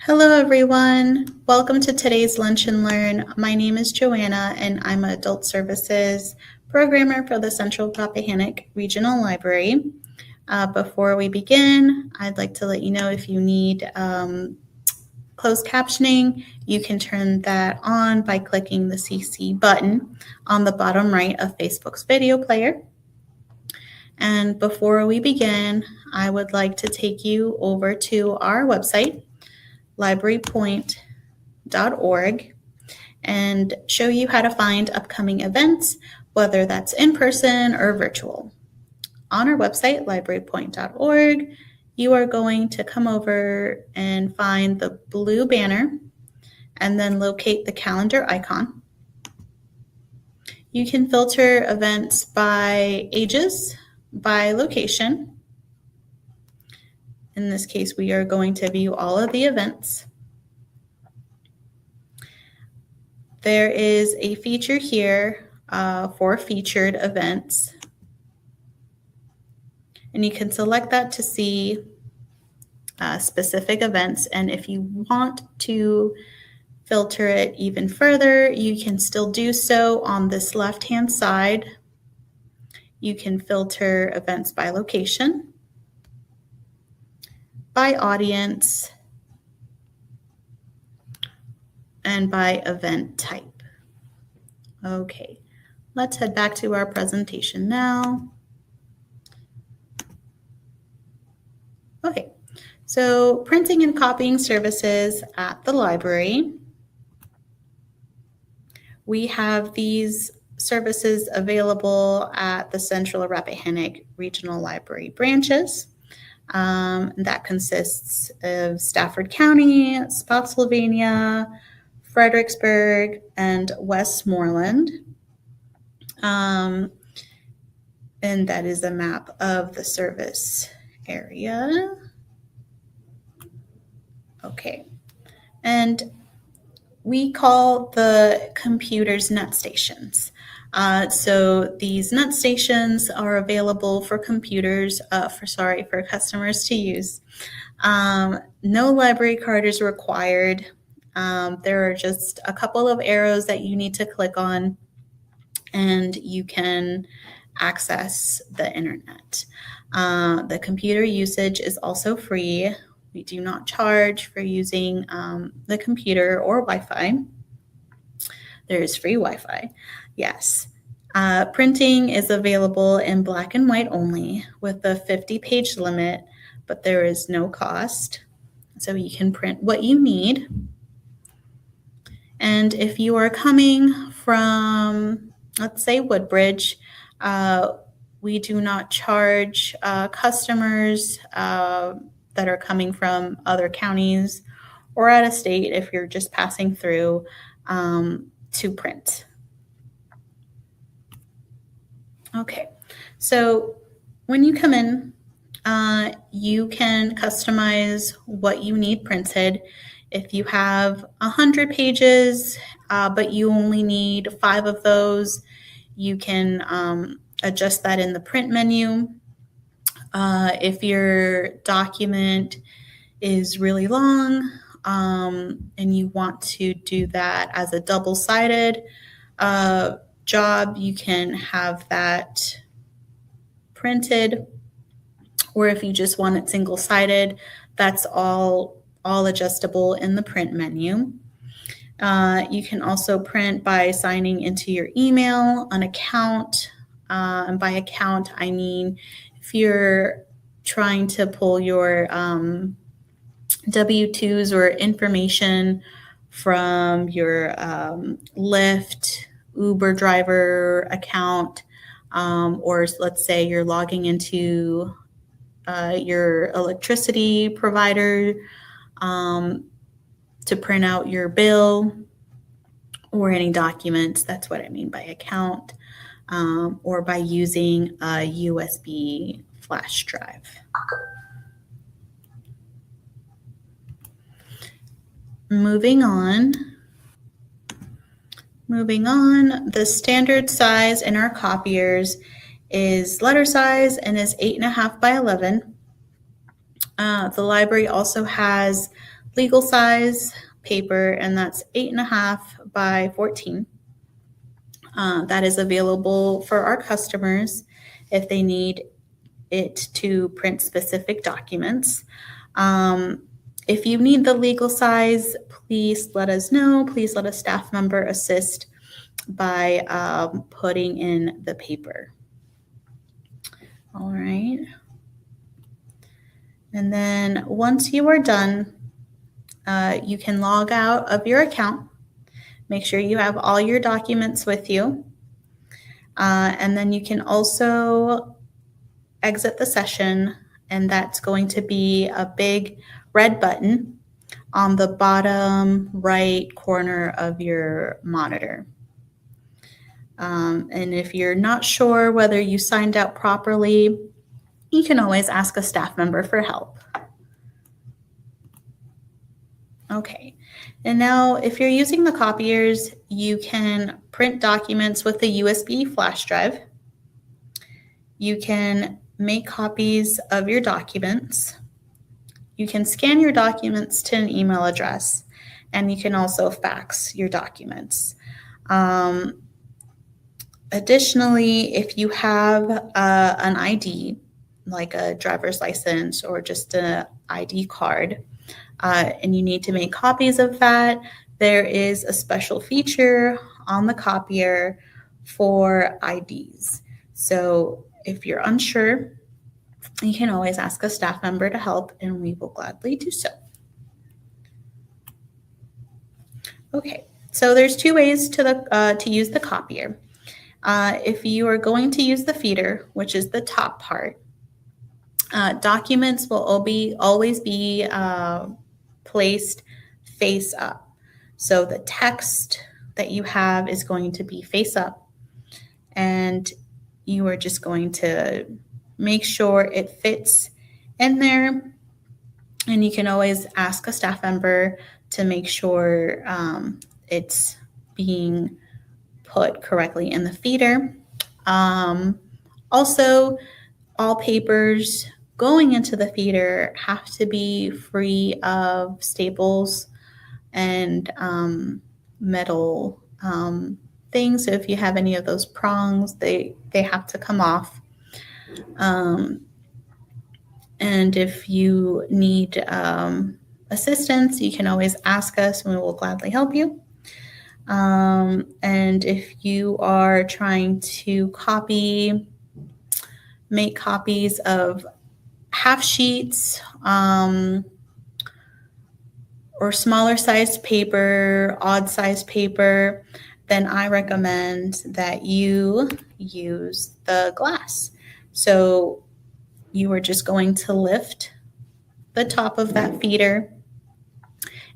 Hello, everyone. Welcome to today's Lunch and Learn. My name is Joanna, and I'm an Adult Services Programmer for the Central Rappahannock Regional Library. Before we begin, I'd like to let you know if you need closed captioning, you can turn that on by clicking the CC button on the bottom right of Facebook's video player. And before we begin, I would like to take you over to our website, librarypoint.org, and show you how to find upcoming events, whether that's in person or virtual. On our website, librarypoint.org, you are going to come over and find the blue banner and then locate the calendar icon. You can filter events by ages, by location. In this case, we are going to view all of the events. There is a feature here for featured events, and you can select that to see specific events. And if you want to filter it even further, you can still do so on this left-hand side. You can filter events by location, by audience, and by event type. Okay, let's head back to our presentation now. Okay, so printing and copying services at the library. We have these services available at the Central Rappahannock Regional Library branches. That consists of Stafford County, Spotsylvania, Fredericksburg, and Westmoreland. And that is a map of the service area. Okay, and we call the computers net stations. So these net stations are available for for customers to use. No library card is required. There are just a couple of arrows that you need to click on, and you can access the internet. The computer usage is also free. We do not charge for using the computer or Wi-Fi. There is free Wi-Fi, yes. Printing is available in black and white only with a 50-page limit, but there is no cost. So you can print what you need. And if you are coming from, let's say, Woodbridge, we do not charge customers that are coming from other counties or out of state if you're just passing through to print. Okay, so when you come in, you can customize what you need printed. If you have 100 pages, but you only need 5 of those, you can adjust that in the print menu. If your document is really long and you want to do that as a double-sided job, you can have that printed. Or if you just want it single-sided, that's all adjustable in the print menu. You can also print by signing into your email, an account. And by account, I mean if you're trying to pull your W-2s or information from your Lyft, Uber driver account, or let's say you're logging into your electricity provider to print out your bill or any documents. That's what I mean by account, or by using a USB flash drive. Moving on, the standard size in our copiers is letter size and is 8.5 by 11. The library also has legal size paper, and that's 8.5 by 14. That is available for our customers if they need it to print specific documents. If you need the legal size, please let us know. Please let a staff member assist by putting in the paper. All right. And then once you are done, you can log out of your account. Make sure you have all your documents with you. And then you can also exit the session, and that's going to be a big red button on the bottom right corner of your monitor. And if you're not sure whether you signed out properly, you can always ask a staff member for help. Okay, and now if you're using the copiers, you can print documents with a USB flash drive. You can make copies of your documents. You can scan your documents to an email address, and you can also fax your documents. Additionally, if you have an ID, like a driver's license or just an ID card, and you need to make copies of that, there is a special feature on the copier for IDs. So if you're unsure, you can always ask a staff member to help, and we will gladly do so. Okay, so there's two ways to use the copier. If you are going to use the feeder, which is the top part, documents will always be placed face up. So the text that you have is going to be face up, and you are just going to make sure it fits in there. And you can always ask a staff member to make sure it's being put correctly in the feeder. Also, all papers going into the feeder have to be free of staples and metal things. So if you have any of those prongs, they have to come off. And if you need assistance, you can always ask us and we will gladly help you. And if you are trying to make copies of half sheets or smaller sized paper, odd sized paper, then I recommend that you use the glass. So you are just going to lift the top of that feeder,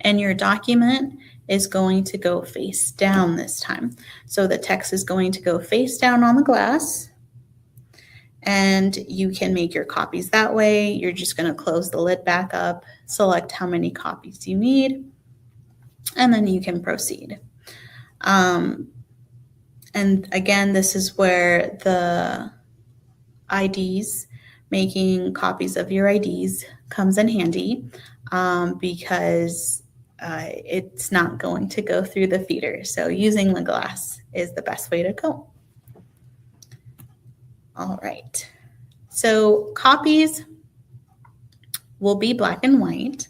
and your document is going to go face down this time. So the text is going to go face down on the glass, and you can make your copies that way. You're just going to close the lid back up, select how many copies you need, and then you can proceed. And again, this is where the IDs, making copies of your IDs, comes in handy because it's not going to go through the feeder. So using the glass is the best way to go. All right. So copies will be black and white.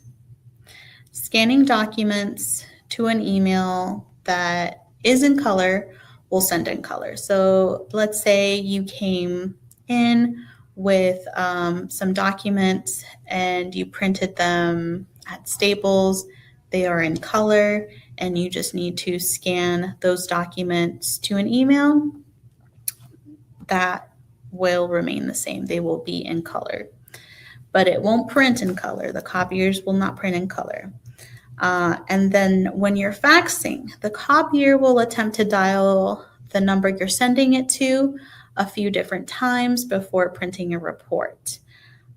Scanning documents to an email that is in color will send in color. So let's say you came in with some documents and you printed them at Staples. They are in color, and you just need to scan those documents to an email. That will remain the same. They will be in color, but it won't print in color. The copiers will not print in color. And then when you're faxing, the copier will attempt to dial the number you're sending it to a few different times before printing a report.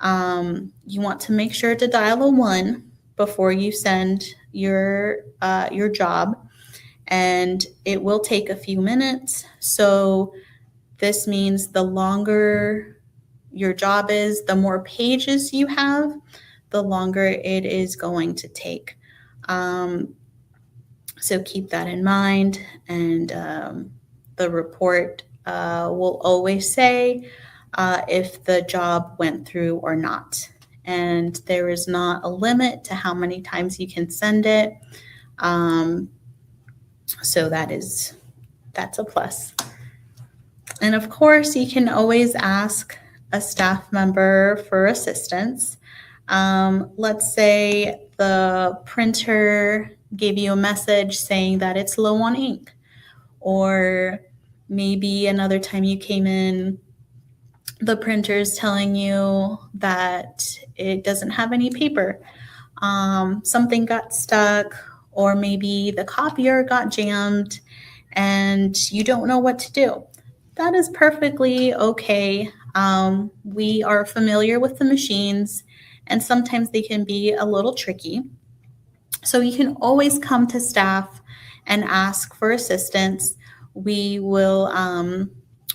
You want to make sure to dial a 1 before you send your job, and it will take a few minutes. So this means the longer your job is, the more pages you have, the longer it is going to take. So keep that in mind, and the report will always say if the job went through or not. And there is not a limit to how many times you can send it. So that's a plus. And of course, you can always ask a staff member for assistance. Let's say the printer gave you a message saying that it's low on ink, or maybe another time you came in, the printer is telling you that it doesn't have any paper. Something got stuck, or maybe the copier got jammed and you don't know what to do. That is perfectly okay. We are familiar with the machines, and sometimes they can be a little tricky. So you can always come to staff and ask for assistance. We will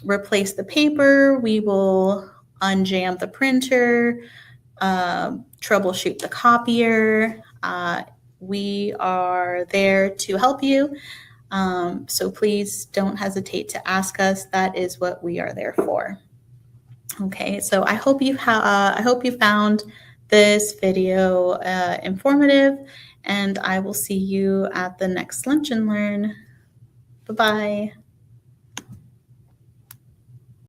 replace the paper, we will unjam the printer, troubleshoot the copier. We are there to help you. So please don't hesitate to ask us. That is what we are there for. Okay, so I hope you found this video informative, and I will see you at the next Lunch and Learn. Bye-bye.